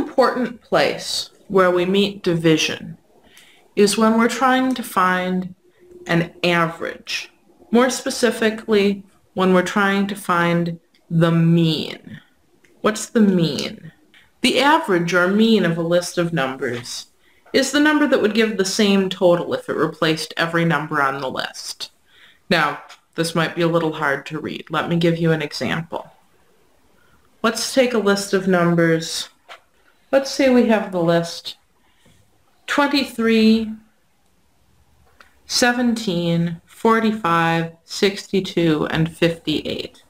important place where we meet division is when we're trying to find an average. More specifically, when we're trying to find the mean. What's the mean? The average or mean of a list of numbers is the number that would give the same total if it replaced every number on the list. Now, this might be a little hard to read. Let me give you an example. Let's take a list of numbers. Let's say we have the list 23, 17, 45, 62, and 58.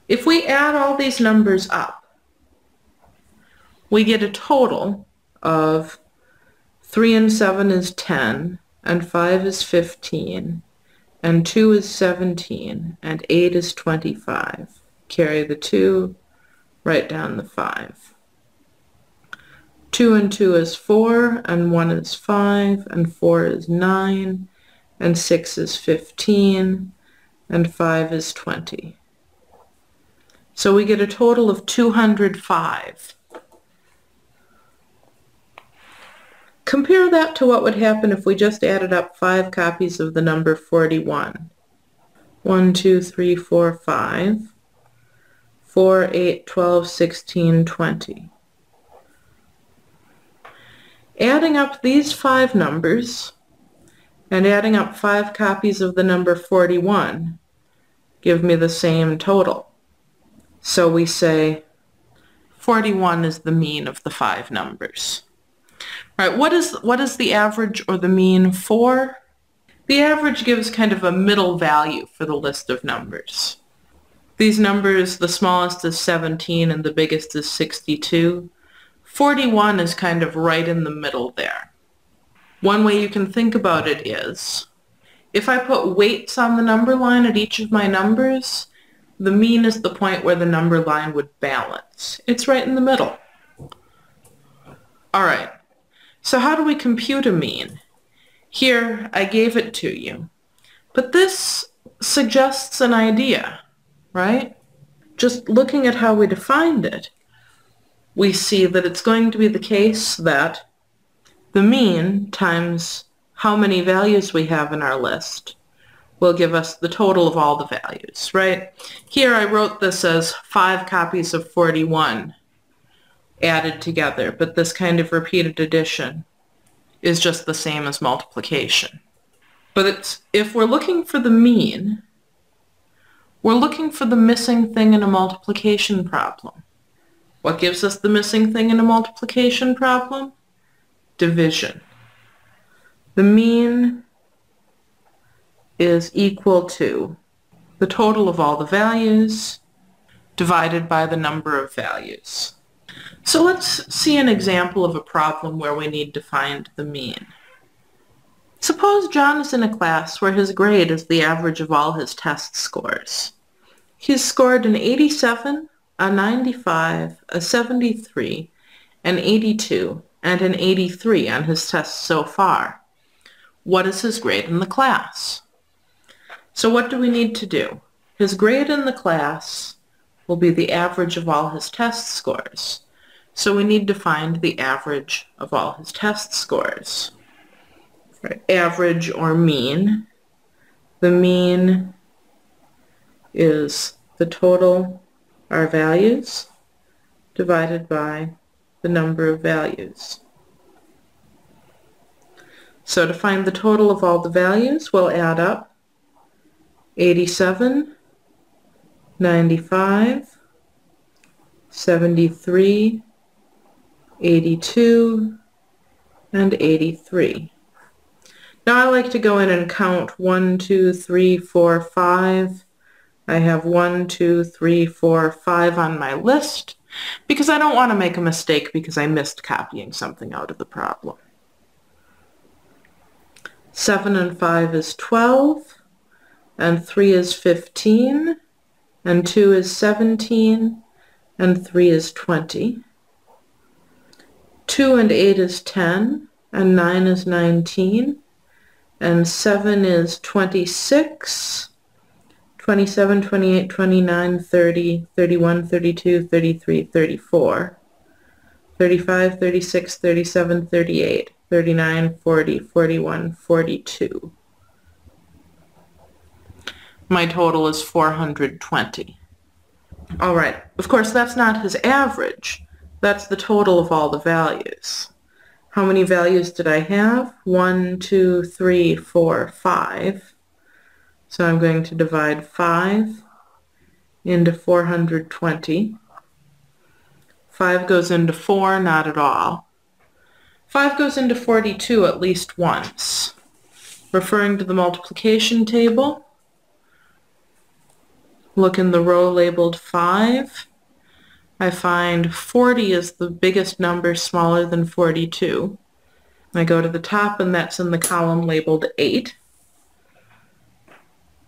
If we add all these numbers up, we get a total of 3 and 7 is 10, and 5 is 15, and 2 is 17, and 8 is 25. Carry the 2, write down the 5. 2 and 2 is 4, and 1 is 5, and 4 is 9, and 6 is 15, and 5 is 20. So we get a total of 205. Compare that to what would happen if we just added up 5 copies of the number 41. 1, 2, 3, 4, 5. 4, 8, 12, 16, 20. Adding up these 5 numbers and adding up 5 copies of the number 41 give me the same total. So we say 41 is the mean of the 5 numbers. All right, what is the average or the mean for? The average gives kind of a middle value for the list of numbers. These numbers, the smallest is 17 and the biggest is 62. 41 is kind of right in the middle there. One way you can think about it is, if I put weights on the number line at each of my numbers, the mean is the point where the number line would balance. It's right in the middle. All right. So how do we compute a mean? Here, I gave it to you. But this suggests an idea, right? Just looking at how we defined it, we see that it's going to be the case that the mean times how many values we have in our list will give us the total of all the values, right? Here I wrote this as 5 copies of 41 added together, but this kind of repeated addition is just the same as multiplication. But if we're looking for the mean, we're looking for the missing thing in a multiplication problem. What gives us the missing thing in a multiplication problem? Division. The mean is equal to the total of all the values divided by the number of values. So let's see an example of a problem where we need to find the mean. Suppose John is in a class where his grade is the average of all his test scores. He's scored an 87, a 95, a 73, an 82, and an 83 on his tests so far. What is his grade in the class? So what do we need to do? His grade in the class will be the average of all his test scores. So we need to find the average of all his test scores. Right. Average or mean. The mean is the total, our values, divided by the number of values. So to find the total of all the values, we'll add up 87, 95, 73, 82, and 83. Now I like to go in and count 1, 2, 3, 4, 5. I have 1, 2, 3, 4, 5 on my list because I don't want to make a mistake because I missed copying something out of the problem. 7 and 5 is 12, and 3 is 15, and 2 is 17, and 3 is 20. 2 and 8 is 10, and 9 is 19, and 7 is 26, 27, 28, 29, 30, 31, 32, 33, 34. 35, 36, 37, 38, 39, 40, 41, 42. My total is 420. All right, of course that's not his average. That's the total of all the values. How many values did I have? 1, 2, 3, 4, 5. So I'm going to divide 5 into 420. 5 goes into 4, not at all. 5 goes into 42 at least once. Referring to the multiplication table, look in the row labeled 5. I find 40 is the biggest number smaller than 42. I go to the top and that's in the column labeled 8.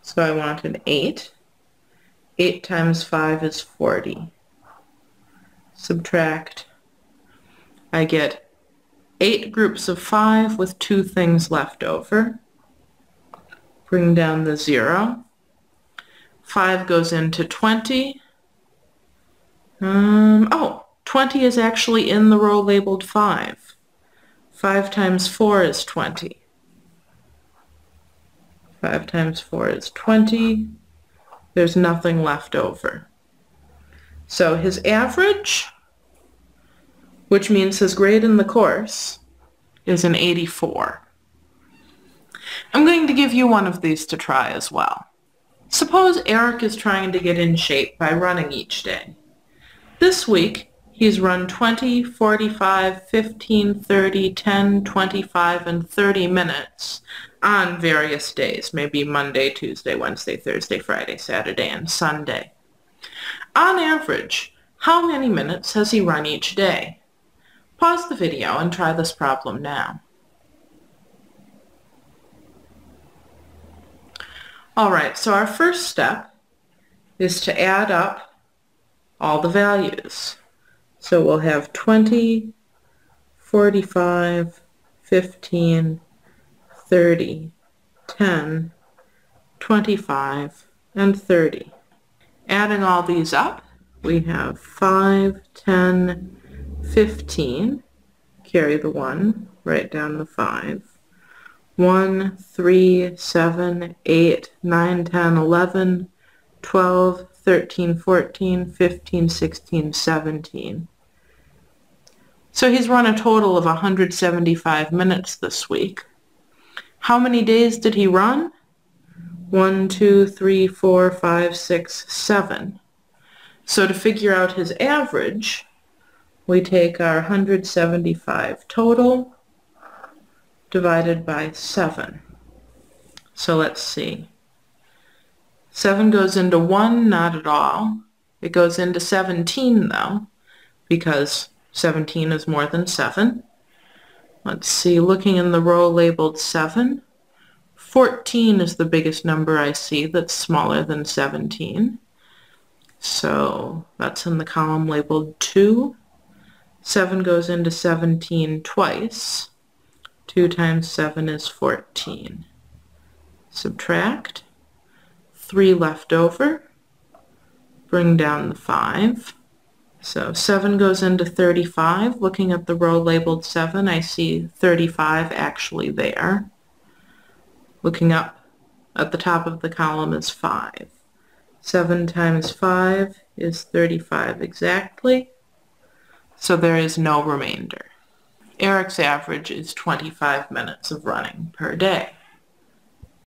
So I want an 8. 8 times 5 is 40. Subtract. I get 8 groups of 5 with 2 things left over. Bring down the 0. 5 goes into 20. 20 is actually in the row labeled 5. 5 times 4 is 20. 5 times 4 is 20. There's nothing left over. So his average, which means his grade in the course, is an 84. I'm going to give you one of these to try as well. Suppose Eric is trying to get in shape by running each day. This week, he's run 20, 45, 15, 30, 10, 25, and 30 minutes on various days, maybe Monday, Tuesday, Wednesday, Thursday, Friday, Saturday, and Sunday. On average, how many minutes has he run each day? Pause the video and try this problem now. Alright, so our first step is to add up all the values. So we'll have 20, 45, 15, 30, 10, 25, and 30. Adding all these up, we have 5, 10, 15. Carry the 1, write down the 5. 1, 3, 7, 8, 9, 10, 11, 12, 13, 14, 15, 16, 17. So he's run a total of 175 minutes this week. How many days did he run? 1, 2, 3, 4, 5, 6, 7. So to figure out his average, we take our 175 total divided by 7. So let's see. 7 goes into 1, not at all. It goes into 17 though, because 17 is more than 7. Let's see, looking in the row labeled 7, 14 is the biggest number I see that's smaller than 17. So that's in the column labeled 2. 7 goes into 17 twice. 2 times 7 is 14. Subtract. 3 left over. Bring down the 5. So 7 goes into 35. Looking at the row labeled 7, I see 35 actually there. Looking up at the top of the column is 5. 7 times 5 is 35 exactly. So there is no remainder. Eric's average is 25 minutes of running per day.